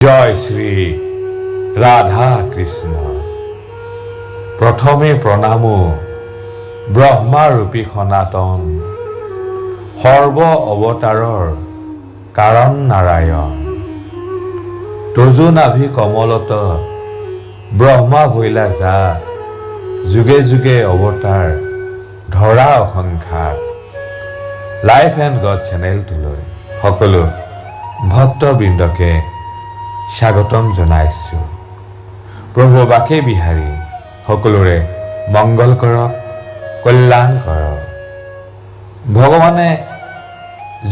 জয় শ্ৰী ৰাধা কৃষ্ণ। প্ৰথমে প্ৰণামো ব্ৰহ্মাৰূপী সনাতন, সৰ্ব অৱতাৰৰ কাৰণ নাৰায়ণ। তজু নাভি কমলত ব্ৰহ্মা ভৈলা যা, যুগে যুগে অৱতাৰ ধৰা অসংখ্যাত। লাইফ এণ্ড গড চেনেলটোলৈ সকলো ভক্তবৃন্দকে স্বাগতম জনাইছোঁ। প্ৰভু বাকে বিহাৰী সকলোৰে মংগল কৰক, কল্যাণ কৰক। ভগৱানে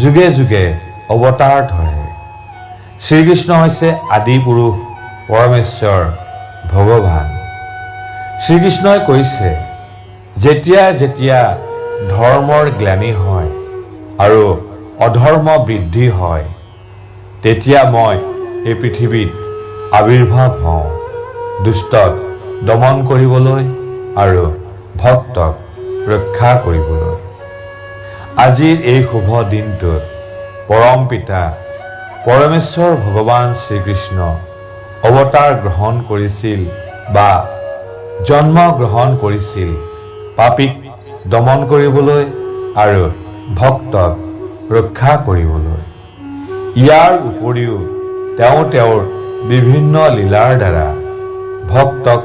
যুগে যুগে অৱতাৰ ধৰে। শ্ৰীকৃষ্ণ হৈছে আদি পুৰুষ পৰমেশ্বৰ ভগৱান। শ্ৰীকৃষ্ণই কৈছে, যেতিয়া যেতিয়া ধৰ্মৰ গ্লানি হয় আৰু অধৰ্ম বৃদ্ধি হয়, তেতিয়া মই এই পৃথিৱীত আবিৰ্ভাৱ হওঁ, দুষ্টক দমন কৰিবলৈ আৰু ভক্তক ৰক্ষা কৰিবলৈ। আজিৰ এই শুভ দিনটোত পৰম পিতা পৰমেশ্বৰ ভগৱান শ্ৰীকৃষ্ণ অৱতাৰ গ্ৰহণ কৰিছিল বা জন্ম গ্ৰহণ কৰিছিল পাপীক দমন কৰিবলৈ আৰু ভক্তক ৰক্ষা কৰিবলৈ। ইয়াৰ উপৰিও তেওঁ তেওঁৰ বিভিন্ন লীলাৰ দ্বাৰা ভক্তক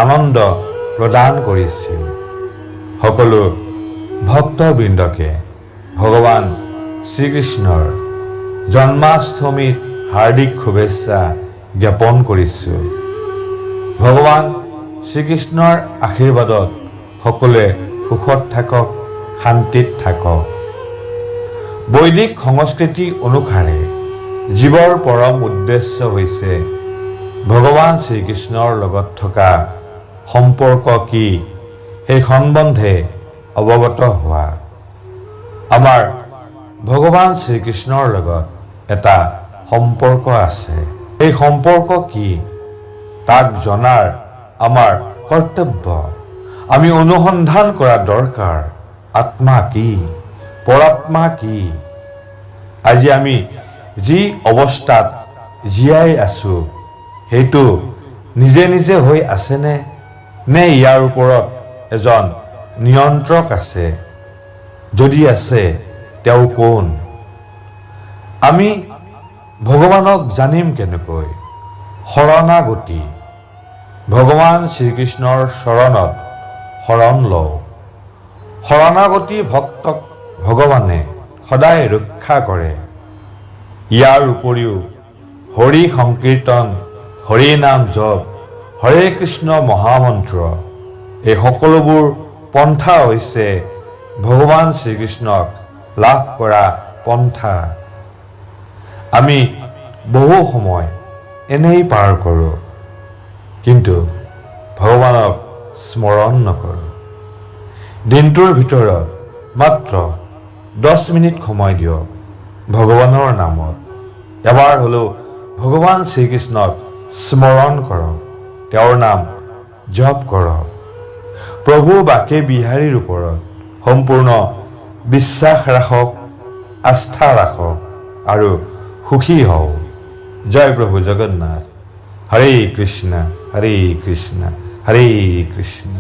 আনন্দ প্ৰদান কৰিছিল। সকলো ভক্তবৃন্দকে ভগৱান শ্ৰীকৃষ্ণৰ জন্মাষ্টমীত হাৰ্দিক শুভেচ্ছা জ্ঞাপন কৰিছোঁ। ভগৱান শ্ৰীকৃষ্ণৰ আশীৰ্বাদত সকলোৱে সুখত থাকক, শান্তিত থাকক। বৈদিক সংস্কৃতি অনুসাৰে জীৱৰ পৰম উদ্দেশ্য হৈছে ভগৱান শ্ৰীকৃষ্ণৰ লগত থকা সম্পৰ্ক কি সেই সম্বন্ধে অৱগত হোৱা। আমাৰ ভগৱান শ্ৰীকৃষ্ণৰ লগত এটা সম্পৰ্ক আছে। এই সম্পৰ্ক কি তাক জনাৰ আমাৰ কৰ্তব্য। আমি অনুসন্ধান কৰা দৰকাৰ, আত্মা কি, পৰাত্মা কি। আজি আমি যি অৱস্থাত জীয়াই আছো সেইটো নিজে নিজে হৈ আছেনে, নে ইয়াৰ ওপৰত এজন নিয়ন্ত্ৰক আছে? যদি আছে, তেওঁ কোন? আমি ভগৱানক জানিম কেনেকৈ? শৰণাগতি। ভগৱান শ্ৰীকৃষ্ণৰ চৰণত শৰণ লওঁ। শৰণাগতি ভক্তক ভগৱানে সদায় ৰক্ষা কৰে। ইয়াৰ উপৰিও হৰি সংকীৰ্তন, হৰি নাম জপ, হৰে কৃষ্ণ মহামন্ত্ৰ, এই সকলোবোৰ পন্থা হৈছে ভগৱান শ্ৰীকৃষ্ণক লাভ কৰা পন্থা। আমি বহু সময় এনেই পাৰ কৰোঁ, কিন্তু ভগৱানক স্মৰণ নকৰোঁ। দিনটোৰ ভিতৰত মাত্ৰ 10 মিনিট সময় দিয়ক ভগৱানৰ নামত। এবাৰ হ'লেও ভগৱান শ্ৰীকৃষ্ণক স্মৰণ কৰক, তেওঁৰ নাম জপ কৰক। প্ৰভু বাকে বিহাৰীৰ ওপৰত সম্পূৰ্ণ বিশ্বাস ৰাখক, আস্থা ৰাখক আৰু সুখী হওক। জয় প্ৰভু জগন্নাথ। হৰে কৃষ্ণ হৰে কৃষ্ণ হৰে কৃষ্ণ।